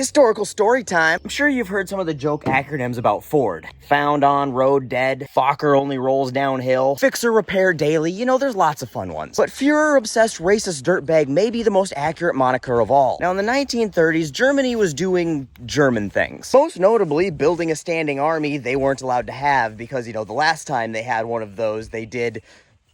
Historical story time. I'm sure you've heard some of the joke acronyms about Ford. Found on road dead, Fuhrer only rolls downhill, fixer repair daily, there's lots of fun ones. But Fuhrer-obsessed racist dirtbag may be the most accurate moniker of all. Now in the 1930s, Germany was doing German things. Most notably, building a standing army they weren't allowed to have because, the last time they had one of those, they did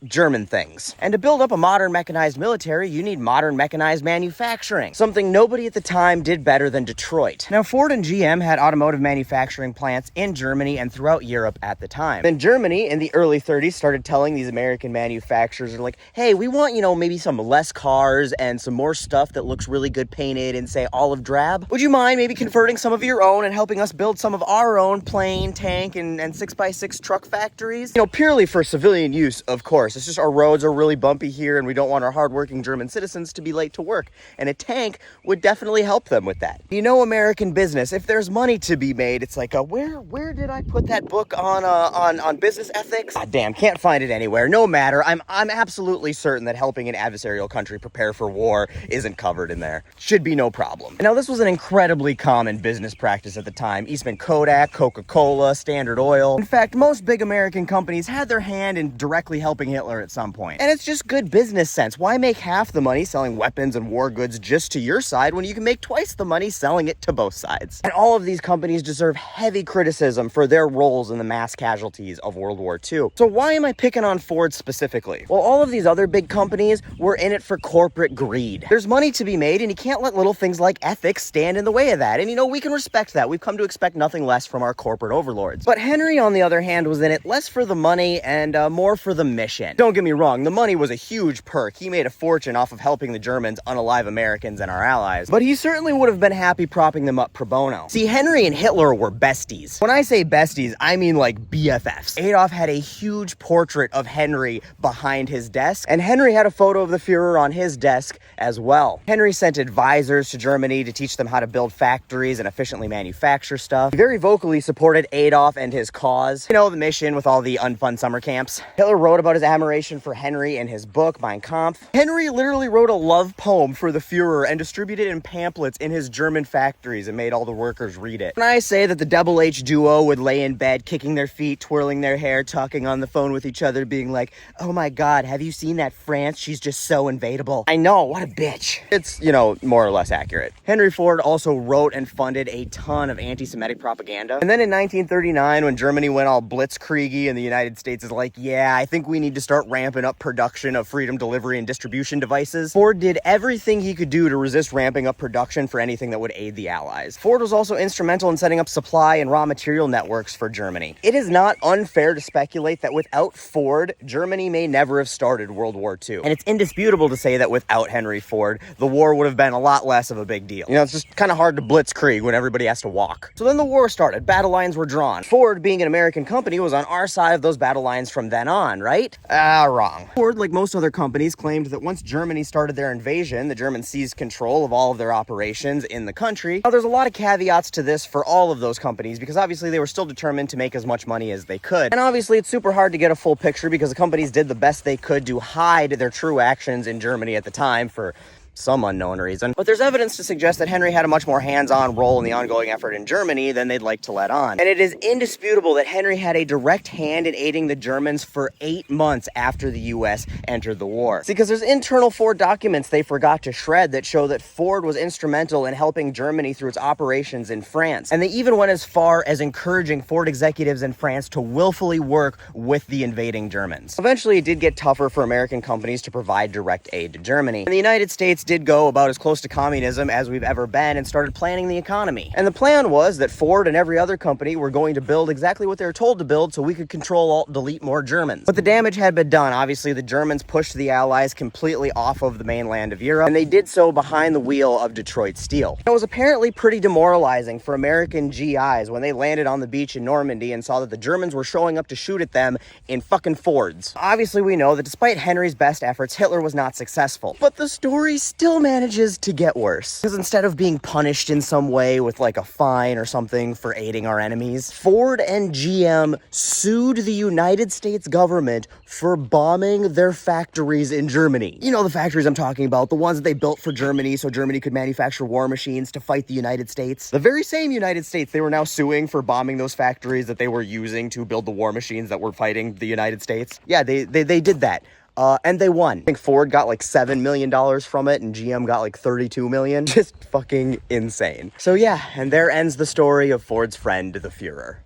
German things. And to build up a modern mechanized military, you need modern mechanized manufacturing, something nobody at the time did better than Detroit. Now, Ford and GM had automotive manufacturing plants in Germany and throughout Europe at the time. Then Germany, in the early 30s, started telling these American manufacturers, like, hey, we want, maybe some less cars and some more stuff that looks really good painted in, say, olive drab. Would you mind maybe converting some of your own and helping us build some of our own plane, tank, and 6x6 truck factories? Purely for civilian use, of course. It's just our roads are really bumpy here and we don't want our hardworking German citizens to be late to work. And a tank would definitely help them with that. American business, if there's money to be made, it's like, where did I put that book on business ethics? God damn, can't find it anywhere. No matter. I'm absolutely certain that helping an adversarial country prepare for war isn't covered in there. Should be no problem. Now, this was an incredibly common business practice at the time. Eastman Kodak, Coca-Cola, Standard Oil. In fact, most big American companies had their hand in directly helping Hitler at some point. And it's just good business sense. Why make half the money selling weapons and war goods just to your side when you can make twice the money selling it to both sides? And all of these companies deserve heavy criticism for their roles in the mass casualties of World War II. So why am I picking on Ford specifically? Well, all of these other big companies were in it for corporate greed. There's money to be made, and you can't let little things like ethics stand in the way of that. And we can respect that. We've come to expect nothing less from our corporate overlords. But Henry, on the other hand, was in it less for the money and more for the mission. Don't get me wrong, the money was a huge perk. He made a fortune off of helping the Germans unalive Americans and our allies, but he certainly would have been happy propping them up pro bono. See, Henry and Hitler were besties. When I say besties, I mean like BFFs. Adolf had a huge portrait of Henry behind his desk, and Henry had a photo of the Fuhrer on his desk as well. Henry sent advisors to Germany to teach them how to build factories and efficiently manufacture stuff. He very vocally supported Adolf and his cause. The mission with all the unfun summer camps. Hitler wrote about his admiration for Henry in his book, Mein Kampf. Henry literally wrote a love poem for the Fuhrer and distributed it in pamphlets in his German factories and made all the workers read it. When I say that the Double H duo would lay in bed, kicking their feet, twirling their hair, talking on the phone with each other, being like, oh my God, have you seen that France? She's just so invadable. I know, what a bitch. It's, more or less accurate. Henry Ford also wrote and funded a ton of anti-Semitic propaganda. And then in 1939, when Germany went all blitzkriegi and the United States is like, yeah, I think we need to start ramping up production of freedom delivery and distribution devices, Ford did everything he could do to resist ramping up production for anything that would aid the Allies. Ford was also instrumental in setting up supply and raw material networks for Germany. It is not unfair to speculate that without Ford, Germany may never have started World War II. And it's indisputable to say that without Henry Ford, the war would have been a lot less of a big deal. It's just kind of hard to blitzkrieg when everybody has to walk. So then the war started. Battle lines were drawn. Ford, being an American company, was on our side of those battle lines from then on, right? Wrong. Ford, like most other companies, claimed that once Germany started their invasion, the Germans seized control of all of their operations in the country. Now, there's a lot of caveats to this for all of those companies because obviously they were still determined to make as much money as they could. And obviously it's super hard to get a full picture because the companies did the best they could to hide their true actions in Germany at the time for some unknown reason. But there's evidence to suggest that Henry had a much more hands-on role in the ongoing effort in Germany than they'd like to let on. And it is indisputable that Henry had a direct hand in aiding the Germans for 8 months after the US entered the war. See, because there's internal Ford documents they forgot to shred that show that Ford was instrumental in helping Germany through its operations in France. And they even went as far as encouraging Ford executives in France to willfully work with the invading Germans. Eventually, it did get tougher for American companies to provide direct aid to Germany. And the United States did go about as close to communism as we've ever been and started planning the economy. And the plan was that Ford and every other company were going to build exactly what they were told to build so we could control, alt, delete more Germans. But the damage had been done. Obviously, the Germans pushed the Allies completely off of the mainland of Europe, and they did so behind the wheel of Detroit Steel. It was apparently pretty demoralizing for American GIs when they landed on the beach in Normandy and saw that the Germans were showing up to shoot at them in fucking Fords. Obviously, we know that despite Henry's best efforts, Hitler was not successful. But the story still manages to get worse. Because instead of being punished in some way with like a fine or something for aiding our enemies, Ford and GM sued the United States government for bombing their factories in Germany. You know the factories I'm talking about, the ones that they built for Germany so Germany could manufacture war machines to fight the United States. The very same United States they were now suing for bombing those factories that they were using to build the war machines that were fighting the United States. Yeah, they did that. And they won. I think Ford got like $7 million from it and GM got like 32 million. Just fucking insane. So yeah, and there ends the story of Ford's friend, the Fuhrer.